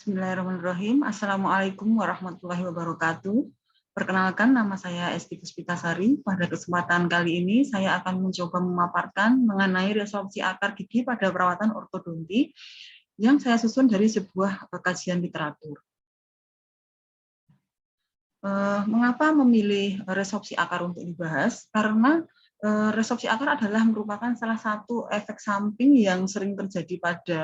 Bismillahirrahmanirrahim. Assalamualaikum warahmatullahi wabarakatuh. Perkenalkan, nama saya Esti Puspitasari. Pada kesempatan kali ini, saya akan mencoba memaparkan mengenai resorpsi akar gigi pada perawatan ortodonti yang saya susun dari sebuah kajian literatur. Mengapa memilih resorpsi akar untuk dibahas? Karena resorpsi akar adalah merupakan salah satu efek samping yang sering terjadi pada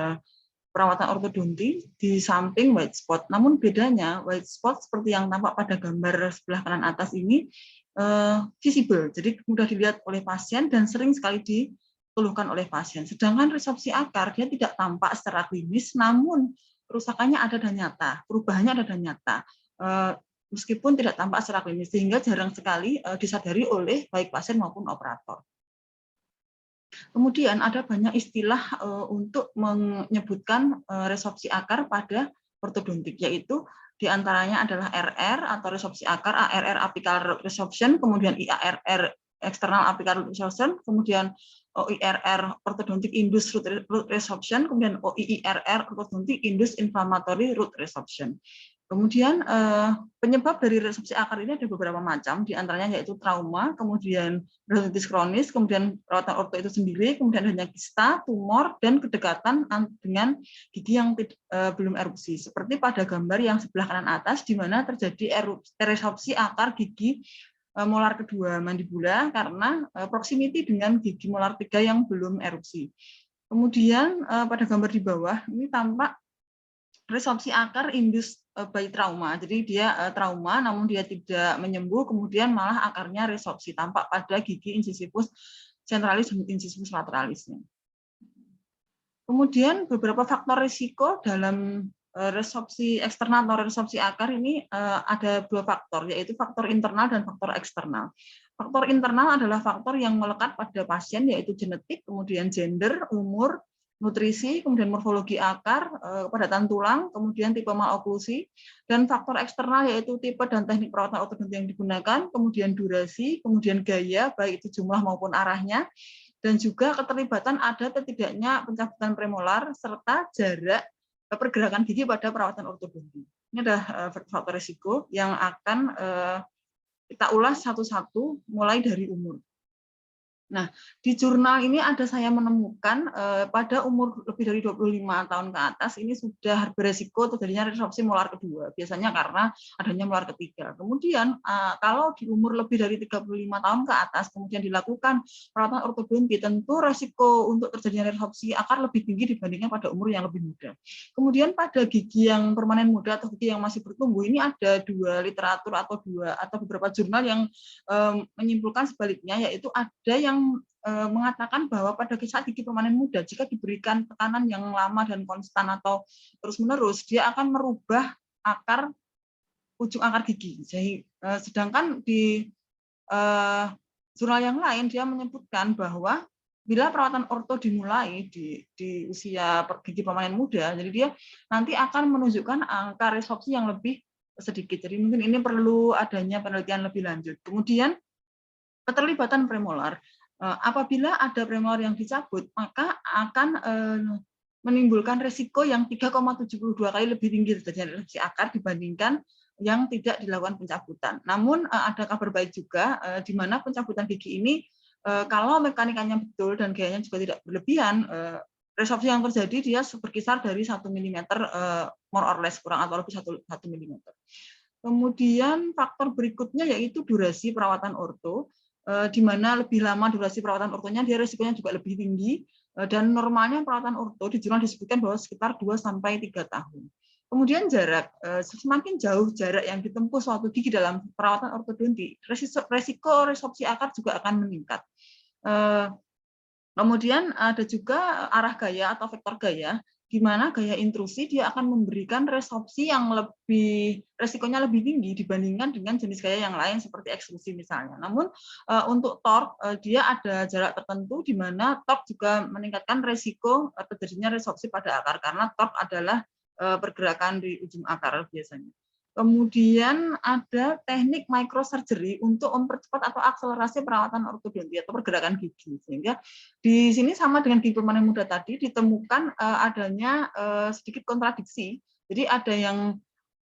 perawatan ortodonti di samping white spot. Namun bedanya white spot seperti yang tampak pada gambar sebelah kanan atas ini visible, jadi mudah dilihat oleh pasien dan sering sekali dikeluhkan oleh pasien. Sedangkan resorpsi akar dia tidak tampak secara klinis, namun kerusakannya ada dan nyata, perubahannya ada dan nyata. Meskipun tidak tampak secara klinis, sehingga jarang sekali disadari oleh baik pasien maupun operator. Kemudian ada banyak istilah untuk menyebutkan resorpsi akar pada ortodontik, yaitu diantaranya adalah RR atau resorpsi akar, ARR apical resorption, kemudian IARR external apical resorption, kemudian OIRR orthodontic induced root resorption, kemudian OIIRR orthodontic induced inflammatory root resorption. Kemudian penyebab dari resorpsi akar ini ada beberapa macam, diantaranya yaitu trauma, kemudian periodontitis kronis, kemudian perawatan orto itu sendiri, kemudian adanya kista, tumor, dan kedekatan dengan gigi yang belum erupsi. Seperti pada gambar yang sebelah kanan atas, di mana terjadi resorpsi akar gigi molar kedua mandibula karena proximity dengan gigi molar 3 yang belum erupsi. Kemudian pada gambar di bawah ini tampak resorpsi akar induced by trauma. Jadi dia trauma namun dia tidak menyembuh, kemudian malah akarnya resorpsi, tampak pada gigi incisivus centralis dan incisivus lateralisnya. Kemudian beberapa faktor risiko dalam resorpsi eksternal atau resorpsi akar ini ada dua faktor, yaitu faktor internal dan faktor eksternal. Faktor internal adalah faktor yang melekat pada pasien, yaitu genetik, kemudian gender, umur, nutrisi, kemudian morfologi akar, kepadatan tulang, kemudian tipe maloklusi, dan faktor eksternal yaitu tipe dan teknik perawatan ortodonti yang digunakan, kemudian durasi, kemudian gaya, baik itu jumlah maupun arahnya, dan juga keterlibatan ada atau tidaknya pencabutan premolar, serta jarak pergerakan gigi pada perawatan ortodonti. Ini adalah faktor risiko yang akan kita ulas satu-satu mulai dari umur. Nah, di jurnal ini ada saya menemukan pada umur lebih dari 25 tahun ke atas ini sudah beresiko terjadinya resorpsi molar kedua, biasanya karena adanya molar ketiga. Kemudian kalau di umur lebih dari 35 tahun ke atas kemudian dilakukan perawatan ortodonti, tentu resiko untuk terjadinya resorpsi akar lebih tinggi dibandingkan pada umur yang lebih muda. Kemudian pada gigi yang permanen muda atau gigi yang masih bertumbuh ini ada dua literatur atau beberapa jurnal yang menyimpulkan sebaliknya, yaitu ada yang mengatakan bahwa pada saat gigi permanen muda, jika diberikan tekanan yang lama dan konstan atau terus-menerus, dia akan merubah ujung akar gigi. Sedangkan di jurnal yang lain dia menyebutkan bahwa bila perawatan orto dimulai di usia gigi permanen muda, jadi dia nanti akan menunjukkan angka resorpsi yang lebih sedikit. Jadi mungkin ini perlu adanya penelitian lebih lanjut. Kemudian keterlibatan premolar. Apabila ada premolar yang dicabut, maka akan menimbulkan resiko yang 3,72 kali lebih tinggi terjadi resorpsi akar dibandingkan yang tidak dilakukan pencabutan. Namun ada kabar baik juga, di mana pencabutan gigi ini kalau mekanikanya betul dan gayanya juga tidak berlebihan, resorpsi yang terjadi dia berkisar dari 1 mm more or less, kurang atau lebih 1 mm. Kemudian faktor berikutnya yaitu durasi perawatan orto, di mana lebih lama durasi perawatan ortonya, dia risikonya juga lebih tinggi, dan normalnya perawatan orto di jurnal disebutkan bahwa sekitar 2-3 tahun. Kemudian jarak, semakin jauh jarak yang ditempuh suatu gigi dalam perawatan ortodonti, resiko resorpsi akar juga akan meningkat. Kemudian ada juga arah gaya atau vektor gaya, di mana gaya intrusi dia akan memberikan resorpsi yang resikonya lebih tinggi dibandingkan dengan jenis gaya yang lain seperti ekstrusi misalnya. Namun untuk torque dia ada jarak tertentu di mana torque juga meningkatkan resiko terjadinya resorpsi pada akar karena torque adalah pergerakan di ujung akar biasanya. Kemudian ada teknik microsurgery untuk mempercepat atau akselerasi perawatan ortodonti atau pergerakan gigi. Sehingga di sini sama dengan gigi permanen muda tadi ditemukan adanya sedikit kontradiksi Jadi ada yang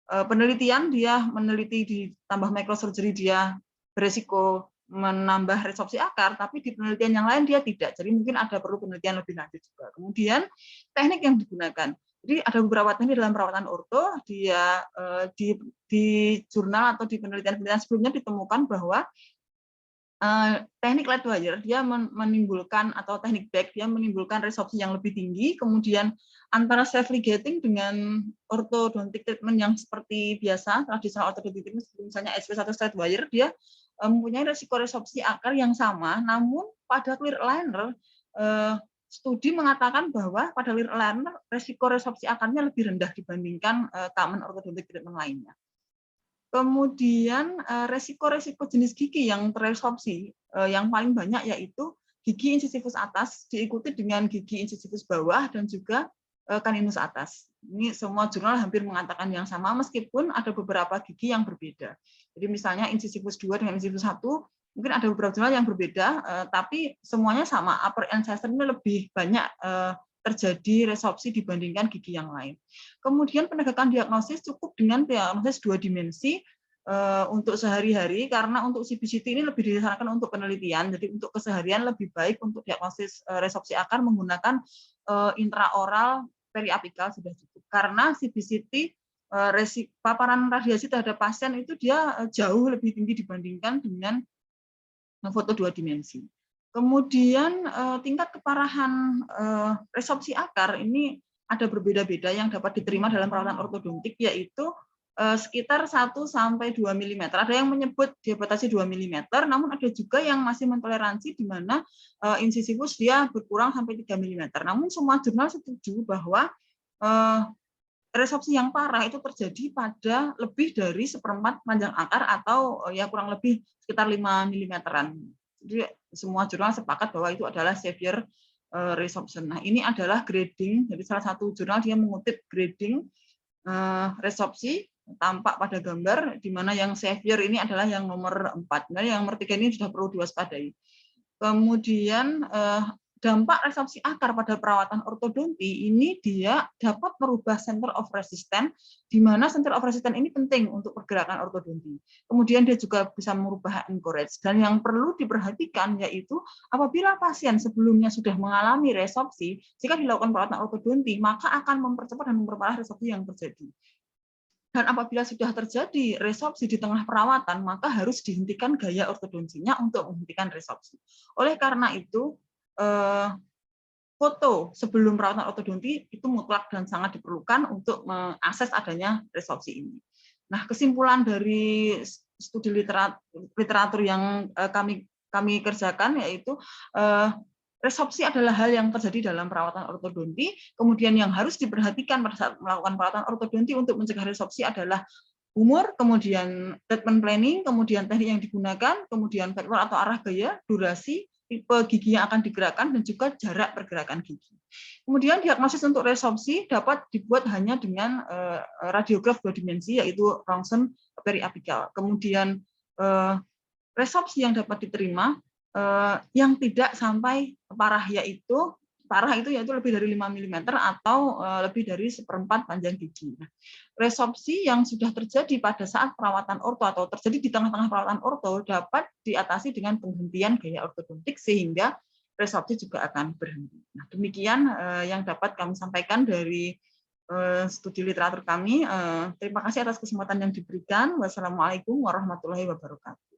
penelitian dia meneliti di tambah microsurgery dia beresiko menambah resorpsi akar, tapi di penelitian yang lain dia tidak. Jadi mungkin ada perlu penelitian lebih lanjut juga. Kemudian teknik yang digunakan. Jadi ada beberapa teknik dalam perawatan orto, dia di jurnal atau di penelitian-penelitian sebelumnya ditemukan bahwa teknik lead wire dia menimbulkan, atau teknik back dia menimbulkan resorpsi yang lebih tinggi, kemudian antara self ligating dengan ortodontic treatment yang seperti biasa tradisional ortodontic treatment misalnya SP1 straight wire, dia mempunyai resiko resorpsi akar yang sama, namun pada clear aligner studi mengatakan bahwa pada clear aligner resiko resorpsi akarnya lebih rendah dibandingkan common ortodontic treatment lainnya. Kemudian resiko-resiko jenis gigi yang terresorpsi yang paling banyak yaitu gigi insisifus atas diikuti dengan gigi insisifus bawah dan juga caninus atas. Ini semua jurnal hampir mengatakan yang sama meskipun ada beberapa gigi yang berbeda. Jadi misalnya insisifus 2 dengan insisifus 1 mungkin ada beberapa jurnal yang berbeda, tapi semuanya sama. Upper incisor ini lebih banyak terjadi resorpsi dibandingkan gigi yang lain. Kemudian penegakan diagnosis cukup dengan diagnosis 2 dimensi untuk sehari-hari, karena untuk CBCT ini lebih disarankan untuk penelitian, jadi untuk keseharian lebih baik untuk diagnosis resorpsi akar menggunakan intraoral periapikal sudah cukup. Karena CBCT paparan radiasi terhadap pasien itu dia jauh lebih tinggi dibandingkan dengan foto 2 dimensi. Kemudian tingkat keparahan resorpsi akar ini ada berbeda-beda yang dapat diterima dalam perawatan ortodontik, yaitu sekitar 1 sampai 2 mm. Ada yang menyebut dibatasi 2 mm, namun ada juga yang masih mentoleransi di mana insisifus dia berkurang sampai 3 mm. Namun semua jurnal setuju bahwa resorpsi yang parah itu terjadi pada lebih dari 1/4 panjang akar atau ya kurang lebih sekitar 5 mm-an. Jadi semua jurnal sepakat bahwa itu adalah severe resorption. Nah, ini adalah grading. Jadi salah satu jurnal dia mengutip grading resorpsi tampak pada gambar, di mana yang severe ini adalah yang nomor 4. Nah, yang nomor 3 ini sudah perlu diwaspadai. Kemudian dampak resorpsi akar pada perawatan ortodonti ini dia dapat merubah center of resistance, di mana center of resistance ini penting untuk pergerakan ortodonti. Kemudian dia juga bisa merubah encourage. Dan yang perlu diperhatikan yaitu apabila pasien sebelumnya sudah mengalami resorpsi, jika dilakukan perawatan ortodonti, maka akan mempercepat dan memperparah resorpsi yang terjadi. Dan apabila sudah terjadi resorpsi di tengah perawatan, maka harus dihentikan gaya ortodontinya untuk menghentikan resorpsi. Oleh karena itu, foto sebelum perawatan ortodonti itu mutlak dan sangat diperlukan untuk mengakses adanya resorpsi ini. Nah, kesimpulan dari studi literatur yang kami kerjakan yaitu resorpsi adalah hal yang terjadi dalam perawatan ortodonti. Kemudian yang harus diperhatikan pada saat melakukan perawatan ortodonti untuk mencegah resorpsi adalah umur, kemudian treatment planning, kemudian teknik yang digunakan, kemudian factor atau arah gaya, durasi, tipe gigi yang akan digerakkan, dan juga jarak pergerakan gigi. Kemudian diagnosis untuk resorpsi dapat dibuat hanya dengan radiograf 2 dimensi, yaitu rongsen periapikal. Kemudian resorpsi yang dapat diterima yang tidak sampai parah yaitu lebih dari 5 mm atau lebih dari 1/4 panjang gigi. Nah, resorpsi yang sudah terjadi pada saat perawatan orto atau terjadi di tengah-tengah perawatan orto dapat diatasi dengan penghentian gaya ortodontik sehingga resorpsi juga akan berhenti. Nah, demikian yang dapat kami sampaikan dari studi literatur kami. Terima kasih atas kesempatan yang diberikan. Wassalamualaikum warahmatullahi wabarakatuh.